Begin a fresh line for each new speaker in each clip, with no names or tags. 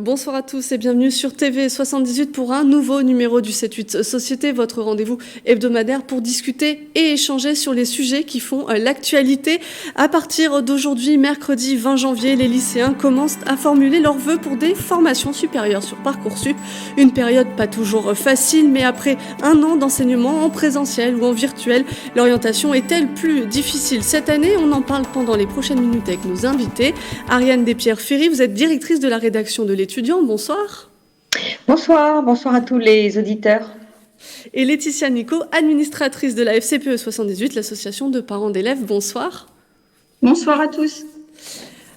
bonsoir à tous et bienvenue sur TV 78 pour un nouveau numéro du 7-8 Société, votre rendez-vous hebdomadaire pour discuter et échanger sur les sujets qui font l'actualité. À partir d'aujourd'hui, mercredi 20 janvier, les lycéens commencent à formuler leurs vœux pour des formations supérieures sur Parcoursup. Une période pas toujours facile, mais après un an d'enseignement en présentiel ou en virtuel, l'orientation est-elle plus difficile cette année? On en parle pendant les prochaines minutes avec nos invités. Ariane Despierre-Ferry, vous êtes directrice de la rédaction de l'Étudiant, bonsoir.
Bonsoir à tous les auditeurs.
Et Laetitia Nico, administratrice de la FCPE 78, l'association de parents d'élèves, bonsoir.
Bonsoir à tous.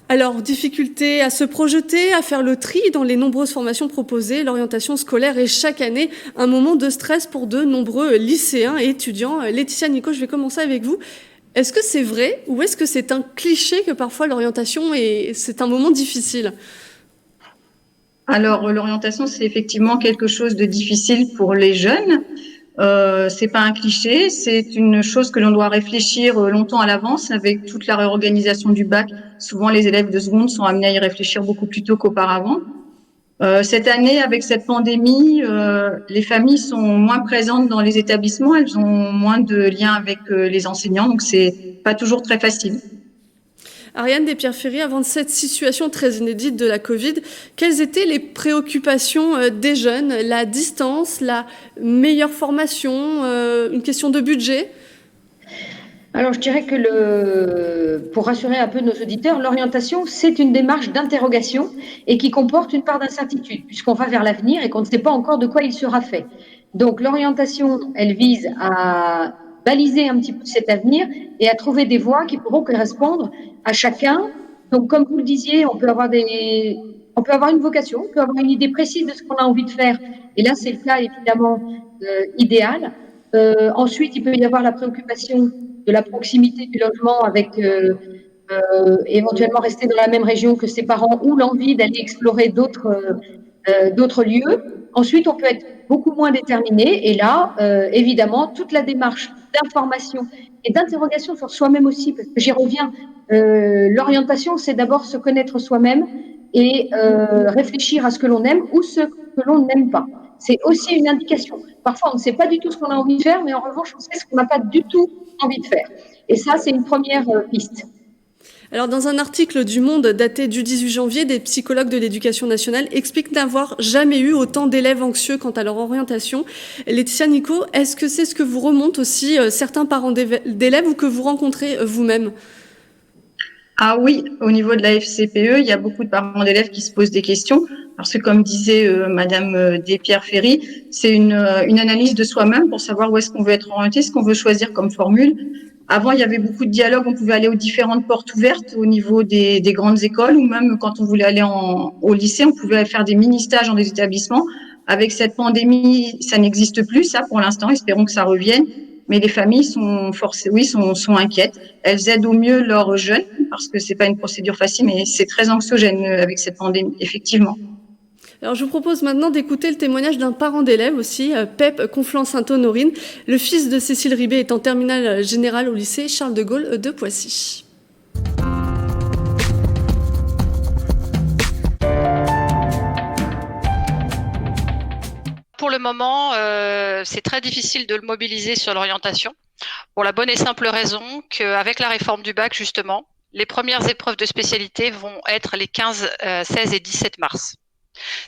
Alors, difficulté à se projeter, à faire le tri dans les nombreuses formations proposées, l'orientation scolaire est chaque année un moment de stress pour de nombreux lycéens et étudiants. Laetitia Nico, je vais commencer avec vous. Est-ce que c'est vrai ou est-ce que c'est un cliché que parfois l'orientation c'est un moment difficile ?
Alors, l'orientation, c'est effectivement quelque chose de difficile pour les jeunes. C'est pas un cliché, c'est une chose que l'on doit réfléchir longtemps à l'avance avec toute la réorganisation du bac. Souvent, les élèves de seconde sont amenés à y réfléchir beaucoup plus tôt qu'auparavant. Cette année, avec cette pandémie, les familles sont moins présentes dans les établissements, elles ont moins de liens avec les enseignants, donc c'est pas toujours très facile.
Ariane Despierre-Ferry, avant de cette situation très inédite de la Covid, quelles étaient les préoccupations des jeunes? La distance, la meilleure formation, une question de budget?
Alors, je dirais que pour rassurer un peu nos auditeurs, l'orientation, c'est une démarche d'interrogation et qui comporte une part d'incertitude, puisqu'on va vers l'avenir et qu'on ne sait pas encore de quoi il sera fait. Donc, l'orientation, elle vise à baliser un petit peu cet avenir et à trouver des voies qui pourront correspondre à chacun. Donc, comme vous le disiez, on peut avoir une vocation, on peut avoir une idée précise de ce qu'on a envie de faire. Et là, c'est le cas évidemment idéal. Ensuite, il peut y avoir la préoccupation de la proximité du logement avec éventuellement rester dans la même région que ses parents ou l'envie d'aller explorer d'autres lieux. Ensuite, on peut être beaucoup moins déterminé et là, évidemment, toute la démarche d'information et d'interrogation sur soi-même aussi, parce que j'y reviens, l'orientation, c'est d'abord se connaître soi-même et réfléchir à ce que l'on aime ou ce que l'on n'aime pas. C'est aussi une indication. Parfois, on ne sait pas du tout ce qu'on a envie de faire, mais en revanche, on sait ce qu'on n'a pas du tout envie de faire. Et ça, c'est une première piste.
Alors, dans un article du Monde daté du 18 janvier, des psychologues de l'éducation nationale expliquent n'avoir jamais eu autant d'élèves anxieux quant à leur orientation. Laetitia Nico, est-ce que c'est ce que vous remontent aussi certains parents d'élèves ou que vous rencontrez vous-même ?
Ah oui, au niveau de la FCPE, il y a beaucoup de parents d'élèves qui se posent des questions parce que, comme disait Madame Despierre-Ferry, c'est une analyse de soi-même pour savoir où est-ce qu'on veut être orienté, ce qu'on veut choisir comme formule. Avant, il y avait beaucoup de dialogues, on pouvait aller aux différentes portes ouvertes au niveau des grandes écoles ou même quand on voulait aller au lycée, on pouvait faire des mini-stages dans des établissements. Avec cette pandémie, ça n'existe plus, ça pour l'instant, espérons que ça revienne. Mais les familles sont inquiètes. Elles aident au mieux leurs jeunes parce que c'est pas une procédure facile, mais c'est très anxiogène avec cette pandémie, effectivement.
Alors, je vous propose maintenant d'écouter le témoignage d'un parent d'élève aussi, Pep Conflans-Sainte-Honorine. Le fils de Cécile Ribet est en terminale générale au lycée Charles de Gaulle de Poissy.
Pour le moment, c'est très difficile de le mobiliser sur l'orientation, pour la bonne et simple raison qu'avec la réforme du bac, justement, les premières épreuves de spécialité vont être les 15, 16 et 17 mars.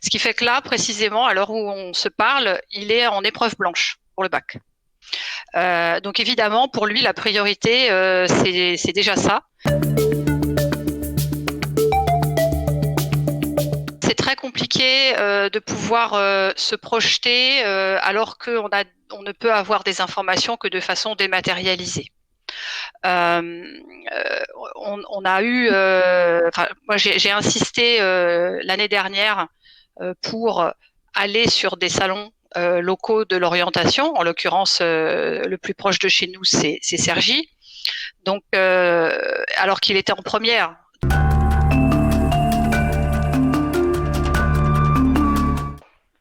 Ce qui fait que là, précisément, à l'heure où on se parle, il est en épreuve blanche pour le bac. Donc évidemment, pour lui, la priorité, c'est déjà ça. C'est très compliqué de pouvoir se projeter alors qu'on ne peut avoir des informations que de façon dématérialisée. On a eu, moi j'ai insisté l'année dernière pour aller sur des salons locaux de l'orientation. En l'occurrence, le plus proche de chez nous, c'est Cergy. Donc, alors qu'il était en première.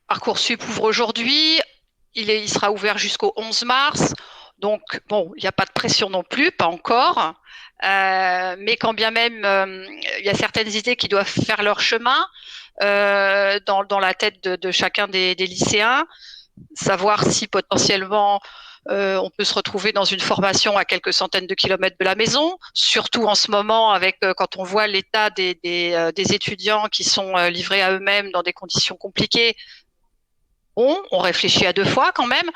Parcoursup ouvre aujourd'hui, il sera ouvert jusqu'au 11 mars. Donc, bon, il n'y a pas de pression non plus, pas encore. Mais quand bien même il y a certaines idées qui doivent faire leur chemin dans la tête de chacun des lycéens, savoir si potentiellement on peut se retrouver dans une formation à quelques centaines de kilomètres de la maison, surtout en ce moment avec quand on voit l'état des étudiants qui sont livrés à eux-mêmes dans des conditions compliquées. Bon, on réfléchit à 2 fois quand même.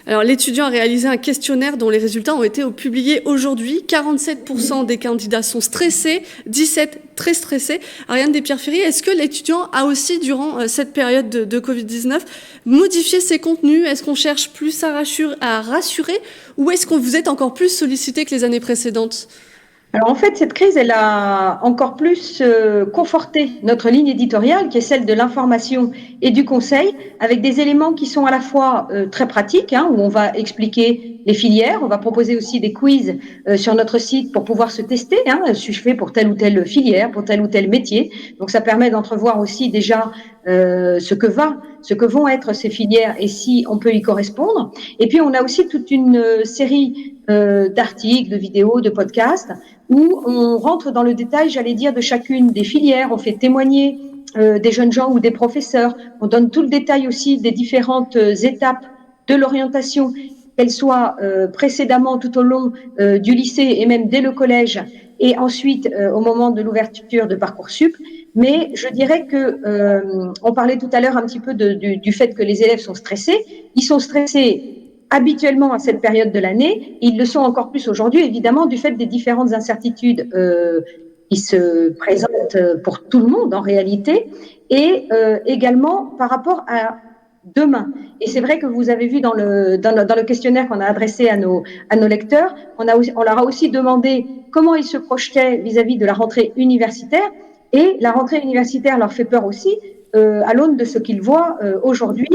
Alors, l'étudiant a réalisé un questionnaire dont les résultats ont été publiés aujourd'hui. 47% des candidats sont stressés, 17% très stressés. Ariane Despierre-Ferry, est-ce que l'étudiant a aussi, durant cette période de Covid-19, modifié ses contenus? Est-ce qu'on cherche plus à rassurer ou est-ce que vous êtes encore plus sollicité que les années précédentes?
Alors en fait, cette crise, elle a encore plus conforté notre ligne éditoriale, qui est celle de l'information et du conseil, avec des éléments qui sont à la fois très pratiques, où on va expliquer les filières, on va proposer aussi des quiz sur notre site pour pouvoir se tester, suis-je fait pour telle ou telle filière, pour tel ou tel métier. Donc ça permet d'entrevoir aussi déjà ce que vont être ces filières et si on peut y correspondre. Et puis on a aussi toute une série d'articles, de vidéos, de podcasts où on rentre dans le détail, j'allais dire, de chacune des filières. On fait témoigner des jeunes gens ou des professeurs. On donne tout le détail aussi des différentes étapes de l'orientation, qu'elles soient précédemment tout au long du lycée et même dès le collège et ensuite au moment de l'ouverture de Parcoursup. Mais je dirais que on parlait tout à l'heure un petit peu du fait que les élèves sont stressés. Ils sont stressés habituellement à cette période de l'année. Ils le sont encore plus aujourd'hui, évidemment, du fait des différentes incertitudes qui se présentent pour tout le monde en réalité, et également par rapport à demain. Et c'est vrai que vous avez vu dans le questionnaire qu'on a adressé à nos lecteurs, on leur a aussi demandé comment ils se projetaient vis-à-vis de la rentrée universitaire, et la rentrée universitaire leur fait peur aussi, à l'aune de ce qu'ils voient aujourd'hui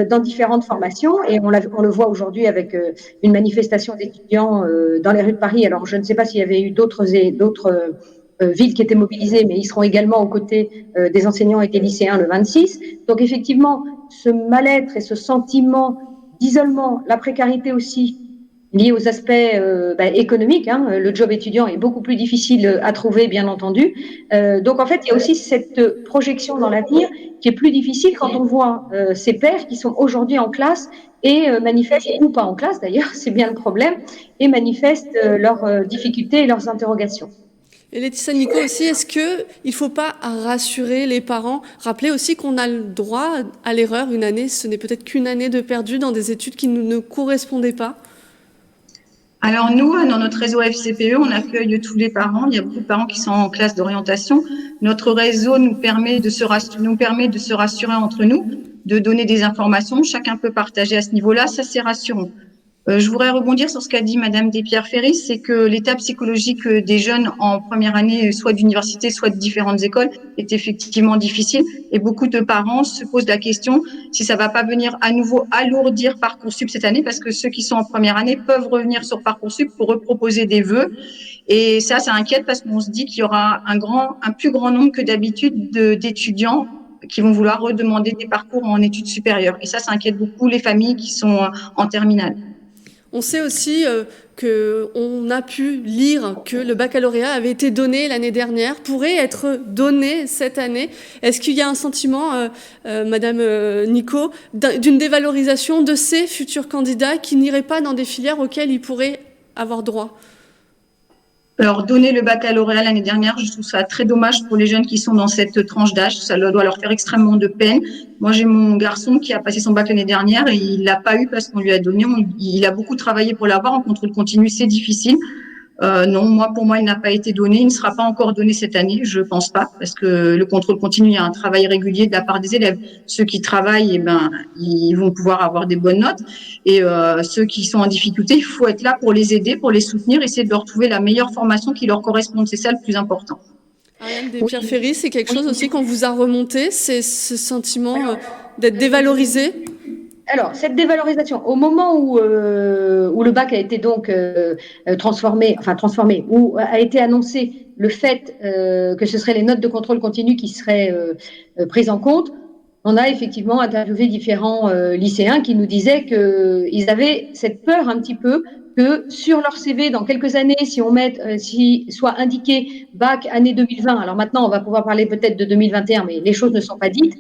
dans différentes formations. Et on le voit aujourd'hui avec une manifestation d'étudiants dans les rues de Paris. Alors, je ne sais pas s'il y avait eu d'autres villes qui étaient mobilisées, mais ils seront également aux côtés des enseignants et des lycéens le 26. Donc, effectivement, ce mal-être et ce sentiment d'isolement, la précarité aussi, lié aux aspects économiques. Le job étudiant est beaucoup plus difficile à trouver, bien entendu. Donc, en fait, il y a aussi cette projection dans l'avenir qui est plus difficile quand on voit ces pairs qui sont aujourd'hui en classe et manifestent, ou pas en classe d'ailleurs, c'est bien le problème, et manifestent leurs difficultés et leurs interrogations.
Et Laetitia, Nico aussi, est-ce qu'il ne faut pas rassurer les parents, rappeler aussi qu'on a le droit à l'erreur? Une année, ce n'est peut-être qu'une année de perdu dans des études qui ne correspondaient pas.
Alors nous, dans notre réseau FCPE, on accueille tous les parents. Il y a beaucoup de parents qui sont en classe d'orientation. Notre réseau nous permet de se rassurer entre nous, de donner des informations. Chacun peut partager à ce niveau-là. Ça, c'est rassurant. Je voudrais rebondir sur ce qu'a dit Madame Despierre-Ferry, c'est que l'état psychologique des jeunes en première année, soit d'université, soit de différentes écoles, est effectivement difficile. Et beaucoup de parents se posent la question si ça va pas venir à nouveau alourdir Parcoursup cette année, parce que ceux qui sont en première année peuvent revenir sur Parcoursup pour reproposer des vœux. Et ça inquiète parce qu'on se dit qu'il y aura un plus grand nombre que d'habitude d'étudiants qui vont vouloir redemander des parcours en études supérieures. Et ça inquiète beaucoup les familles qui sont en terminale.
On sait aussi qu'on a pu lire que le baccalauréat avait été donné l'année dernière, pourrait être donné cette année. Est-ce qu'il y a un sentiment, Madame Nico, d'une dévalorisation de ces futurs candidats qui n'iraient pas dans des filières auxquelles ils pourraient avoir droit ?
Alors, donner le baccalauréat l'année dernière, je trouve ça très dommage pour les jeunes qui sont dans cette tranche d'âge. Ça doit leur faire extrêmement de peine. Moi, j'ai mon garçon qui a passé son bac l'année dernière et il l'a pas eu parce qu'on lui a donné. Il a beaucoup travaillé pour l'avoir. En contrôle continu, c'est difficile. Non, pour moi, il n'a pas été donné. Il ne sera pas encore donné cette année, je pense pas, parce que le contrôle continu, il y a un travail régulier de la part des élèves. Ceux qui travaillent, ils vont pouvoir avoir des bonnes notes. Et ceux qui sont en difficulté, il faut être là pour les aider, pour les soutenir, essayer de leur trouver la meilleure formation qui leur corresponde. C'est ça le plus important.
Ariane Despierre-Ferry, c'est quelque chose aussi qu'on vous a remonté, c'est ce sentiment d'être dévalorisé?
Alors, cette dévalorisation, au moment où le bac a été donc transformé, où a été annoncé le fait que ce seraient les notes de contrôle continu qui seraient prises en compte, on a effectivement interviewé différents lycéens qui nous disaient qu'ils avaient cette peur un petit peu que sur leur CV, dans quelques années, si on met, si soit indiqué bac année 2020, alors maintenant on va pouvoir parler peut-être de 2021, mais les choses ne sont pas dites,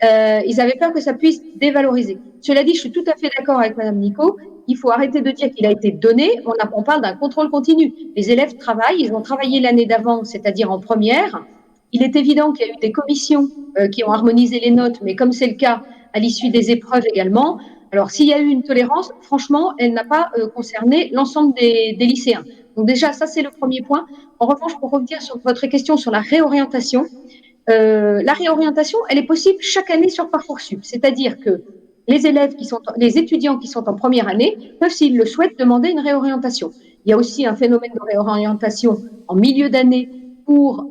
ils avaient peur que ça puisse dévaloriser. Cela dit, je suis tout à fait d'accord avec Madame Nico, il faut arrêter de dire qu'il a été donné, on parle d'un contrôle continu. Les élèves travaillent, ils ont travaillé l'année d'avant, c'est-à-dire en première. Il est évident qu'il y a eu des commissions qui ont harmonisé les notes, mais comme c'est le cas à l'issue des épreuves également, alors s'il y a eu une tolérance, franchement, elle n'a pas concerné l'ensemble des lycéens. Donc déjà, ça c'est le premier point. En revanche, pour revenir sur votre question sur la réorientation, la réorientation, elle est possible chaque année sur Parcoursup. C'est-à-dire que les étudiants qui sont en première année peuvent, s'ils le souhaitent, demander une réorientation. Il y a aussi un phénomène de réorientation en milieu d'année pour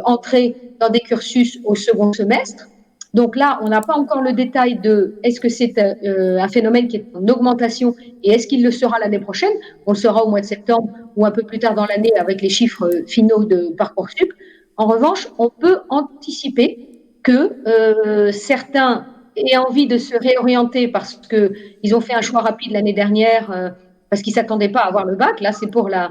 entrer dans des cursus au second semestre. Donc là, on n'a pas encore le détail de est-ce que c'est un phénomène qui est en augmentation et est-ce qu'il le sera l'année prochaine. On le saura au mois de septembre ou un peu plus tard dans l'année avec les chiffres finaux de Parcoursup. En revanche, on peut anticiper que certains aient envie de se réorienter parce qu'ils ont fait un choix rapide l'année dernière, parce qu'ils ne s'attendaient pas à avoir le bac. Là, c'est pour la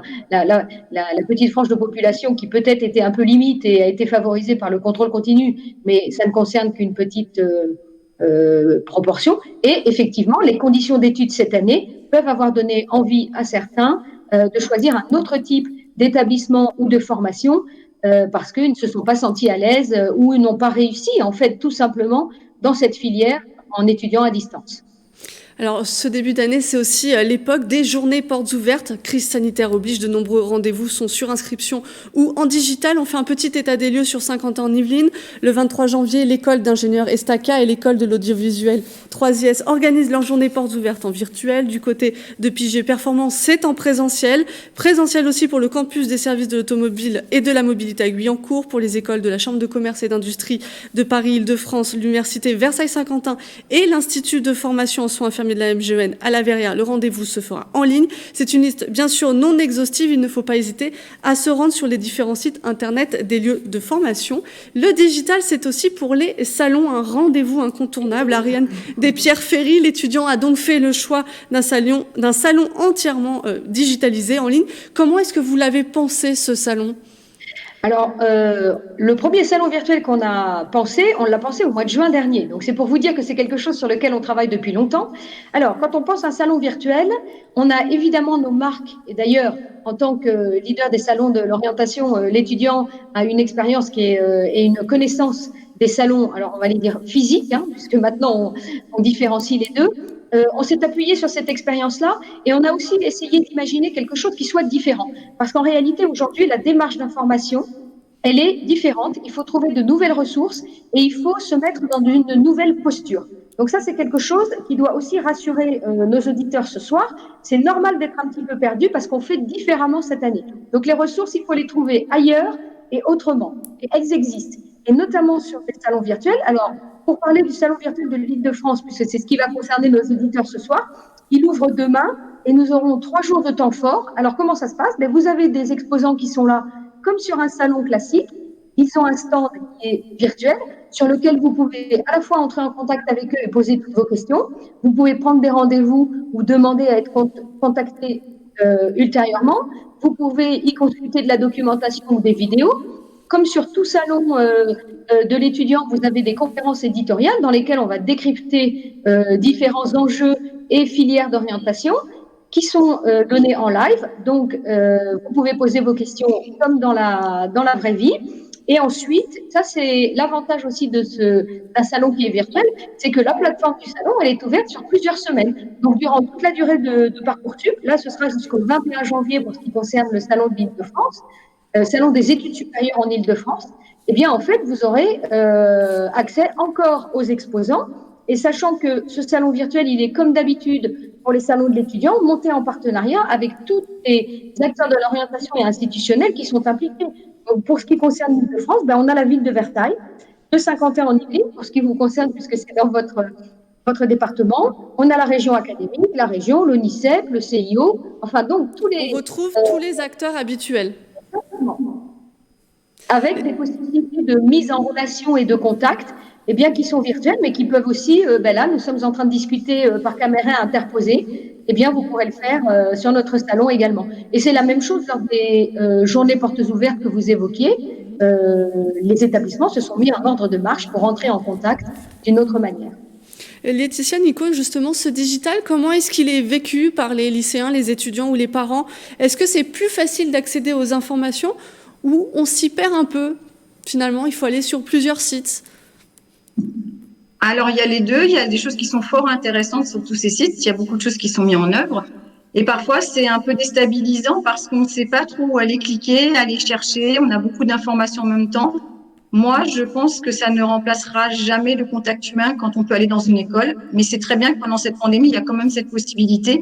petite frange de population qui peut-être était un peu limite et a été favorisée par le contrôle continu, mais ça ne concerne qu'une petite proportion. Et effectivement, les conditions d'études cette année peuvent avoir donné envie à certains de choisir un autre type d'établissement ou de formation parce qu'ils ne se sont pas sentis à l'aise ou ils n'ont pas réussi, en fait, tout simplement, dans cette filière en étudiant à distance.
Alors, ce début d'année, c'est aussi l'époque des journées portes ouvertes. Crise sanitaire oblige, de nombreux rendez-vous sont sur inscription ou en digital. On fait un petit état des lieux sur Saint-Quentin-en-Yvelines. Le 23 janvier, l'école d'ingénieurs Estaca et l'école de l'audiovisuel 3IS organisent leurs journées portes ouvertes en virtuel. Du côté de Pigé Performance, c'est en présentiel. Présentiel aussi pour le campus des services de l'automobile et de la mobilité à Guyancourt, pour les écoles de la Chambre de commerce et d'industrie de Paris-Île-de-France, l'université Versailles-Saint-Quentin et l'Institut de formation en soins infirmiers de la MGEN à La Verrière. Le rendez-vous se fera en ligne. C'est une liste bien sûr non exhaustive. Il ne faut pas hésiter à se rendre sur les différents sites internet des lieux de formation. Le digital, c'est aussi pour les salons un rendez-vous incontournable. Ariane Despierres-Ferry, l'étudiant, a donc fait le choix d'un salon entièrement digitalisé en ligne. Comment est-ce que vous l'avez pensé, ce salon ?
Alors, le premier salon virtuel qu'on a pensé, on l'a pensé au mois de juin dernier. Donc, c'est pour vous dire que c'est quelque chose sur lequel on travaille depuis longtemps. Alors, quand on pense à un salon virtuel, on a évidemment nos marques. Et d'ailleurs, en tant que leader des salons de l'orientation, l'étudiant a une expérience et une connaissance des salons, alors on va les dire physiques, puisque maintenant on différencie les deux. On s'est appuyé sur cette expérience-là et on a aussi essayé d'imaginer quelque chose qui soit différent. Parce qu'en réalité, aujourd'hui, la démarche d'information, elle est différente. Il faut trouver de nouvelles ressources et il faut se mettre dans une nouvelle posture. Donc ça, c'est quelque chose qui doit aussi rassurer nos auditeurs ce soir. C'est normal d'être un petit peu perdu parce qu'on fait différemment cette année. Donc les ressources, il faut les trouver ailleurs et autrement. Et elles existent. Et notamment sur les salons virtuels. Alors, pour parler du salon virtuel de l'Île-de-France, puisque c'est ce qui va concerner nos auditeurs ce soir, il ouvre demain et nous aurons 3 jours de temps fort. Alors, comment ça se passe ? Vous avez des exposants qui sont là, comme sur un salon classique. Ils ont un stand qui est virtuel, sur lequel vous pouvez à la fois entrer en contact avec eux et poser toutes vos questions. Vous pouvez prendre des rendez-vous ou demander à être contacté ultérieurement. Vous pouvez y consulter de la documentation ou des vidéos. Comme sur tout salon de l'étudiant, vous avez des conférences éditoriales dans lesquelles on va décrypter différents enjeux et filières d'orientation qui sont données en live. Donc, vous pouvez poser vos questions comme dans la vraie vie. Et ensuite, ça c'est l'avantage aussi d'un salon qui est virtuel, c'est que la plateforme du salon, elle est ouverte sur plusieurs semaines. Donc, durant toute la durée de Parcoursup, là ce sera jusqu'au 21 janvier pour ce qui concerne le salon de l'Île-de-France, salon des études supérieures en Île-de-France, eh bien, en fait, vous aurez accès encore aux exposants. Et sachant que ce salon virtuel, il est comme d'habitude pour les salons de l'étudiant, monté en partenariat avec tous les acteurs de l'orientation et institutionnels qui sont impliqués. Donc, pour ce qui concerne l'Île-de-France, on a la ville de Versailles, de Saint-Quentin-en-Yvelines, pour ce qui vous concerne, puisque c'est dans votre département. On a la région académique, la région, l'ONICEP, le CIO, enfin donc tous les...
On retrouve tous les acteurs habituels.
Avec des possibilités de mise en relation et de contact eh bien, qui sont virtuelles, mais qui peuvent aussi, là, nous sommes en train de discuter par caméra interposée, eh bien, vous pourrez le faire sur notre salon également. Et c'est la même chose lors des journées portes ouvertes que vous évoquiez. Les établissements se sont mis en ordre de marche pour entrer en contact d'une autre manière.
Laetitia, Nico, justement, ce digital, comment est-ce qu'il est vécu par les lycéens, les étudiants ou les parents? Est-ce que c'est plus facile d'accéder aux informations ou on s'y perd un peu? Finalement, il faut aller sur plusieurs sites.
Alors, il y a les deux. Il y a des choses qui sont fort intéressantes sur tous ces sites. Il y a beaucoup de choses qui sont mises en œuvre. Et parfois, c'est un peu déstabilisant parce qu'on ne sait pas trop où aller cliquer, aller chercher. On a beaucoup d'informations en même temps. Moi, je pense que ça ne remplacera jamais le contact humain quand on peut aller dans une école. Mais c'est très bien que pendant cette pandémie, il y a quand même cette possibilité.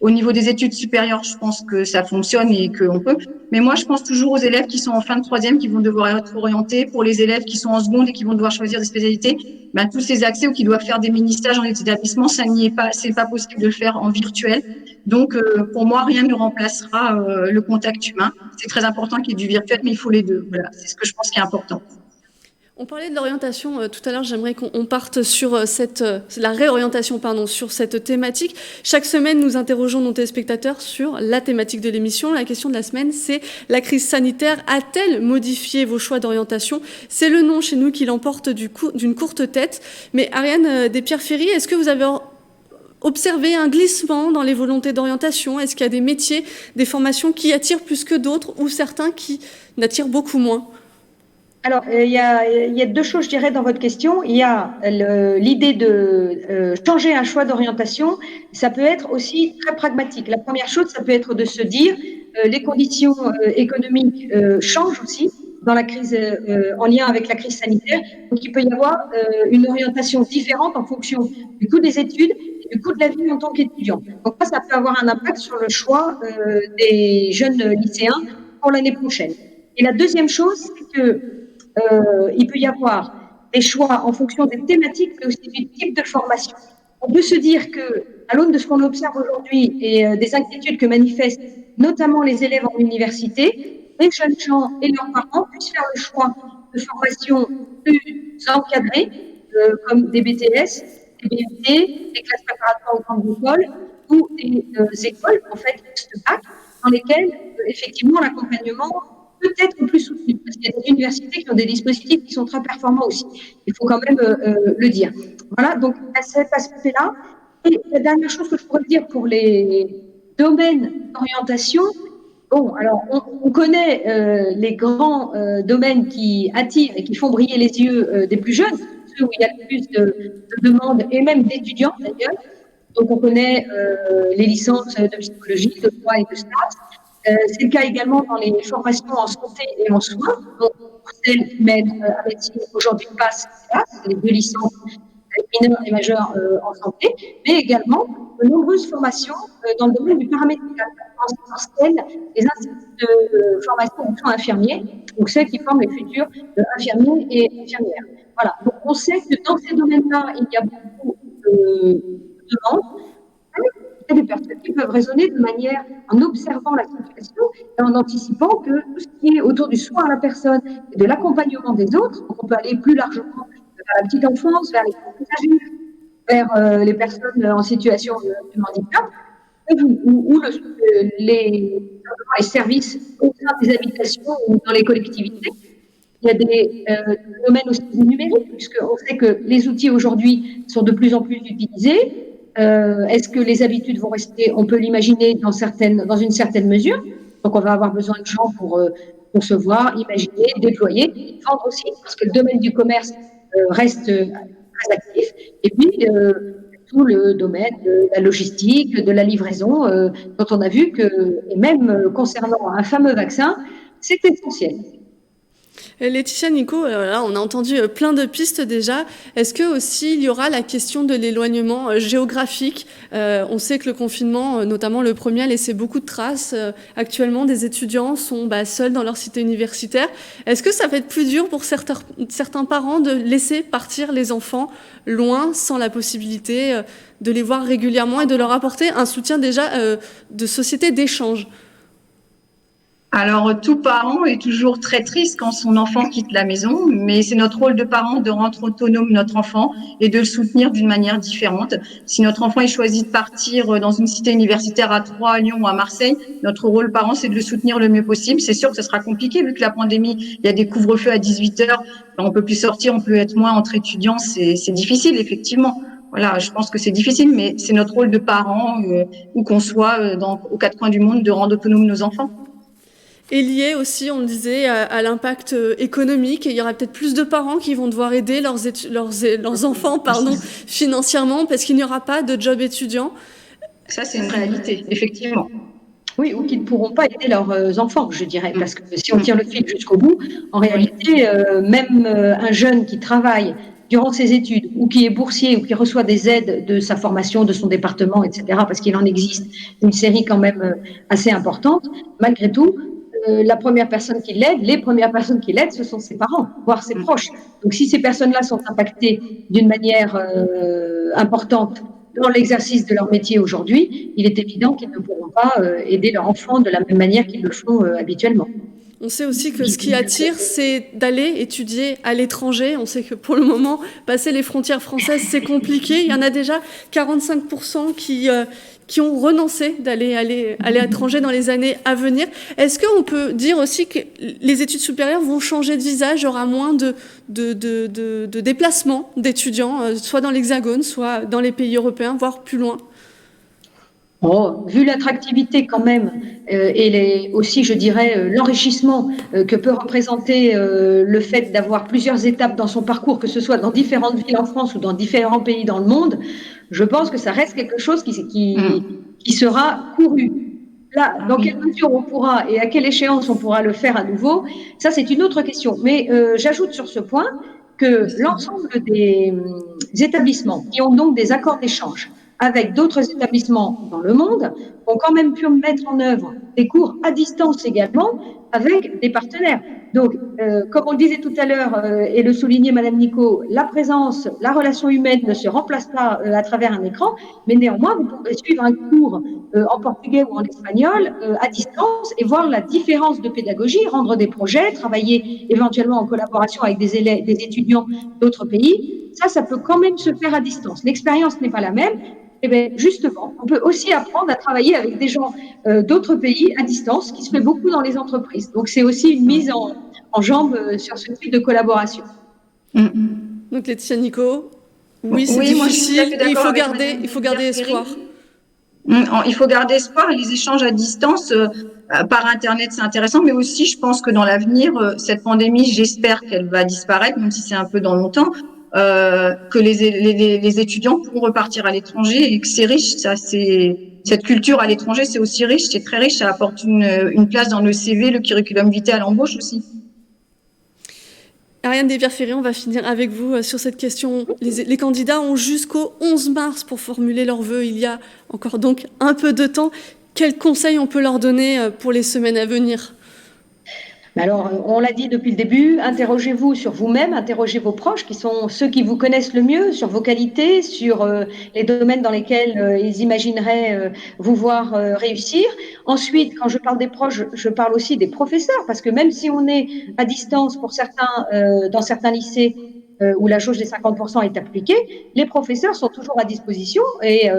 Au niveau des études supérieures, je pense que ça fonctionne et qu'on peut. Mais moi, je pense toujours aux élèves qui sont en fin de troisième, qui vont devoir être orientés. Pour les élèves qui sont en seconde et qui vont devoir choisir des spécialités, tous ces accès ou qui doivent faire des mini-stages dans les établissements, ça n'y est pas. C'est pas possible de le faire en virtuel. Donc, pour moi, rien ne remplacera le contact humain. C'est très important qu'il y ait du virtuel, mais il faut les deux. Voilà, c'est ce que je pense qui est important.
On parlait de l'orientation tout à l'heure, j'aimerais qu'on parte sur la réorientation sur cette thématique. Chaque semaine, nous interrogeons nos téléspectateurs sur la thématique de l'émission. La question de la semaine, c'est: la crise sanitaire a-t-elle modifié vos choix d'orientation? C'est le nom chez nous qui l'emporte d'une courte tête. Mais Ariane Despierre-Ferry, est-ce que vous avez observé un glissement dans les volontés d'orientation? Est-ce qu'il y a des métiers, des formations qui attirent plus que d'autres ou certains qui n'attirent beaucoup moins?
Alors, il y a deux choses, je dirais, dans votre question. Il y a l'idée de changer un choix d'orientation. Ça peut être aussi très pragmatique. La première chose, ça peut être de se dire les conditions économiques changent aussi dans la crise, en lien avec la crise sanitaire. Donc, il peut y avoir une orientation différente en fonction du coût des études et du coût de la vie en tant qu'étudiant. Donc, ça peut avoir un impact sur le choix des jeunes lycéens pour l'année prochaine. Et la deuxième chose, c'est que il peut y avoir des choix en fonction des thématiques, mais aussi du type de formation. On peut se dire que, à l'aune de ce qu'on observe aujourd'hui et des inquiétudes que manifestent notamment les élèves en université, les jeunes gens et leurs parents puissent faire le choix de formations plus encadrées, comme des BTS, des BUT, des classes préparatoires aux grandes écoles ou des écoles, en fait, post-bac, dans lesquelles, effectivement, l'accompagnement peut être plus soutenu, parce qu'il y a des universités qui ont des dispositifs qui sont très performants aussi. Il faut quand même le dire. Voilà, donc à cet aspect-là. Et la dernière chose que je pourrais dire pour les domaines d'orientation, bon, alors on connaît les grands domaines qui attirent et qui font briller les yeux des plus jeunes, ceux où il y a le plus de demandes et même d'étudiants d'ailleurs. Donc on connaît les licences de psychologie, de droit et de stats. C'est le cas également dans les formations en santé et en soins. Donc, pour celles qui mènent à médecine, aujourd'hui passent les deux licences mineures et majeures en santé, mais également de nombreuses formations dans le domaine du paramédical, les instituts de formation de soins infirmiers, donc celles qui forment les futurs infirmiers et infirmières. Voilà. Donc, on sait que dans ces domaines-là, il y a beaucoup de demandes. Il y a des personnes qui peuvent raisonner de manière en observant la situation et en anticipant que tout ce qui est autour du soin à la personne et de l'accompagnement des autres, donc on peut aller plus largement vers la petite enfance, vers les personnes âgées, vers les personnes en situation de handicap, ou les services au sein des habitations ou dans les collectivités. Il y a des domaines aussi numériques, puisqu'on sait que les outils aujourd'hui sont de plus en plus utilisés. Est-ce que les habitudes vont rester? On peut l'imaginer dans une certaine mesure. Donc, on va avoir besoin de gens pour concevoir, imaginer, déployer, vendre aussi, parce que le domaine du commerce reste très actif. Et puis, tout le domaine de la logistique, de la livraison, dont on a vu que, et même concernant un fameux vaccin, c'est essentiel.
Laetitia, Nico, là, on a entendu plein de pistes déjà. Est-ce que aussi il y aura la question de l'éloignement géographique? On sait que le confinement, notamment le premier, a laissé beaucoup de traces. Actuellement, des étudiants sont seuls dans leur cité universitaire. Est-ce que ça va être plus dur pour certains parents de laisser partir les enfants loin, sans la possibilité de les voir régulièrement et de leur apporter un soutien déjà de société d'échange?
Alors, tout parent est toujours très triste quand son enfant quitte la maison, mais c'est notre rôle de parent de rendre autonome notre enfant et de le soutenir d'une manière différente. Si notre enfant est choisi de partir dans une cité universitaire à Troyes, à Lyon ou à Marseille, notre rôle parent, c'est de le soutenir le mieux possible. C'est sûr que ce sera compliqué vu que la pandémie, il y a des couvre-feux à 18 heures, on peut plus sortir, on peut être moins entre étudiants, c'est difficile, effectivement. Voilà, je pense que c'est difficile, mais c'est notre rôle de parent, où qu'on soit aux quatre coins du monde, de rendre autonomes nos enfants.
Et lié aussi, on le disait, à l'impact économique. Et il y aura peut-être plus de parents qui vont devoir aider leurs enfants financièrement parce qu'il n'y aura pas de job étudiant.
Ça, c'est une réalité, effectivement.
Oui, ou qui ne pourront pas aider leurs enfants, je dirais, parce que si on tire le fil jusqu'au bout, en réalité, même un jeune qui travaille durant ses études ou qui est boursier ou qui reçoit des aides de sa formation, de son département, etc., parce qu'il en existe une série quand même assez importante, malgré tout, les premières personnes qui l'aident, ce sont ses parents, voire ses proches. Donc, si ces personnes-là sont impactées d'une manière importante dans l'exercice de leur métier aujourd'hui, il est évident qu'ils ne pourront pas aider leur enfant de la même manière qu'ils le font habituellement.
On sait aussi que ce qui attire, c'est d'aller étudier à l'étranger. On sait que pour le moment, passer les frontières françaises, c'est compliqué. Il y en a déjà 45% qui ont renoncé d'aller à l'étranger dans les années à venir. Est-ce qu'on peut dire aussi que les études supérieures vont changer de visage, il y aura moins de déplacements d'étudiants, soit dans l'Hexagone, soit dans les pays européens, voire plus loin?
Vu l'attractivité quand même et aussi, je dirais, l'enrichissement que peut représenter le fait d'avoir plusieurs étapes dans son parcours, que ce soit dans différentes villes en France ou dans différents pays dans le monde, je pense que ça reste quelque chose qui sera couru. Là, dans quelle mesure on pourra et à quelle échéance on pourra le faire à nouveau, ça c'est une autre question. Mais j'ajoute sur ce point que l'ensemble des établissements qui ont donc des accords d'échange avec d'autres établissements dans le monde, ont quand même pu mettre en œuvre des cours à distance également avec des partenaires. Donc, comme on le disait tout à l'heure et le soulignait Madame Nicot, la présence, la relation humaine ne se remplace pas à travers un écran, mais néanmoins, vous pouvez suivre un cours en portugais ou en espagnol à distance et voir la différence de pédagogie, rendre des projets, travailler éventuellement en collaboration avec des étudiants d'autres pays. Ça peut quand même se faire à distance. L'expérience n'est pas la même. Eh bien, justement, on peut aussi apprendre à travailler avec des gens d'autres pays à distance, qui se fait beaucoup dans les entreprises. Donc, c'est aussi une mise en jambe sur ce type de collaboration.
Donc, Laetitia Nicot, oui, c'est difficile, il faut garder espoir.
Il faut garder espoir et les échanges à distance par Internet, c'est intéressant, mais aussi, je pense que dans l'avenir, cette pandémie, j'espère qu'elle va disparaître, même si c'est un peu dans longtemps. Que les étudiants pourront repartir à l'étranger et que c'est riche, cette culture à l'étranger, c'est aussi riche, c'est très riche, ça apporte une place dans le CV, le curriculum vitae à l'embauche aussi.
Ariane Despierre-Ferry, on va finir avec vous sur cette question. Les candidats ont jusqu'au 11 mars pour formuler leurs vœux. Il y a encore donc un peu de temps. Quels conseils on peut leur donner pour les semaines à venir ?
Alors, on l'a dit depuis le début, interrogez-vous sur vous-même, interrogez vos proches, qui sont ceux qui vous connaissent le mieux, sur vos qualités, sur les domaines dans lesquels ils imagineraient vous voir réussir. Ensuite, quand je parle des proches, je parle aussi des professeurs, parce que même si on est à distance pour certains, dans certains lycées, où la jauge des 50% est appliquée, les professeurs sont toujours à disposition et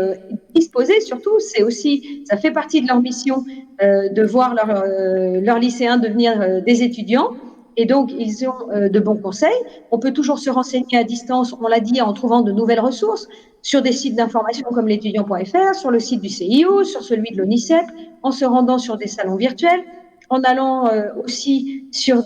disposés surtout, ça fait partie de leur mission de voir leurs lycéens devenir des étudiants et donc ils ont de bons conseils. On peut toujours se renseigner à distance, on l'a dit, en trouvant de nouvelles ressources sur des sites d'information comme l'étudiant.fr, sur le site du CIO, sur celui de l'ONICEP, en se rendant sur des salons virtuels, en allant aussi sur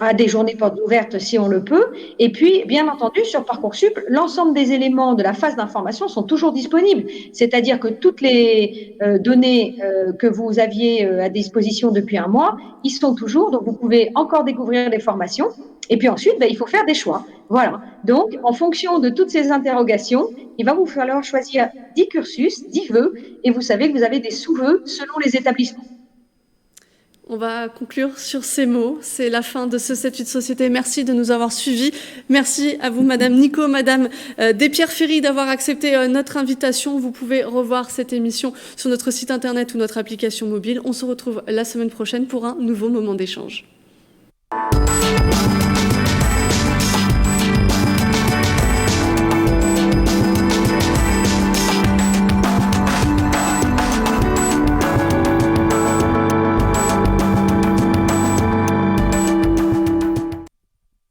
à des journées portes ouvertes si on le peut. Et puis, bien entendu, sur Parcoursup, l'ensemble des éléments de la phase d'information sont toujours disponibles. C'est-à-dire que toutes les données que vous aviez à disposition depuis un mois, ils sont toujours. Donc, vous pouvez encore découvrir des formations. Et puis ensuite, il faut faire des choix. Voilà. Donc, en fonction de toutes ces interrogations, il va vous falloir choisir 10 cursus, 10 vœux, et vous savez que vous avez des sous-vœux selon les établissements.
On va conclure sur ces mots. C'est la fin de ce 7-8 Société. Merci de nous avoir suivis. Merci à vous, Madame Nico, Madame Despierre-Ferry, d'avoir accepté notre invitation. Vous pouvez revoir cette émission sur notre site internet ou notre application mobile. On se retrouve la semaine prochaine pour un nouveau moment d'échange.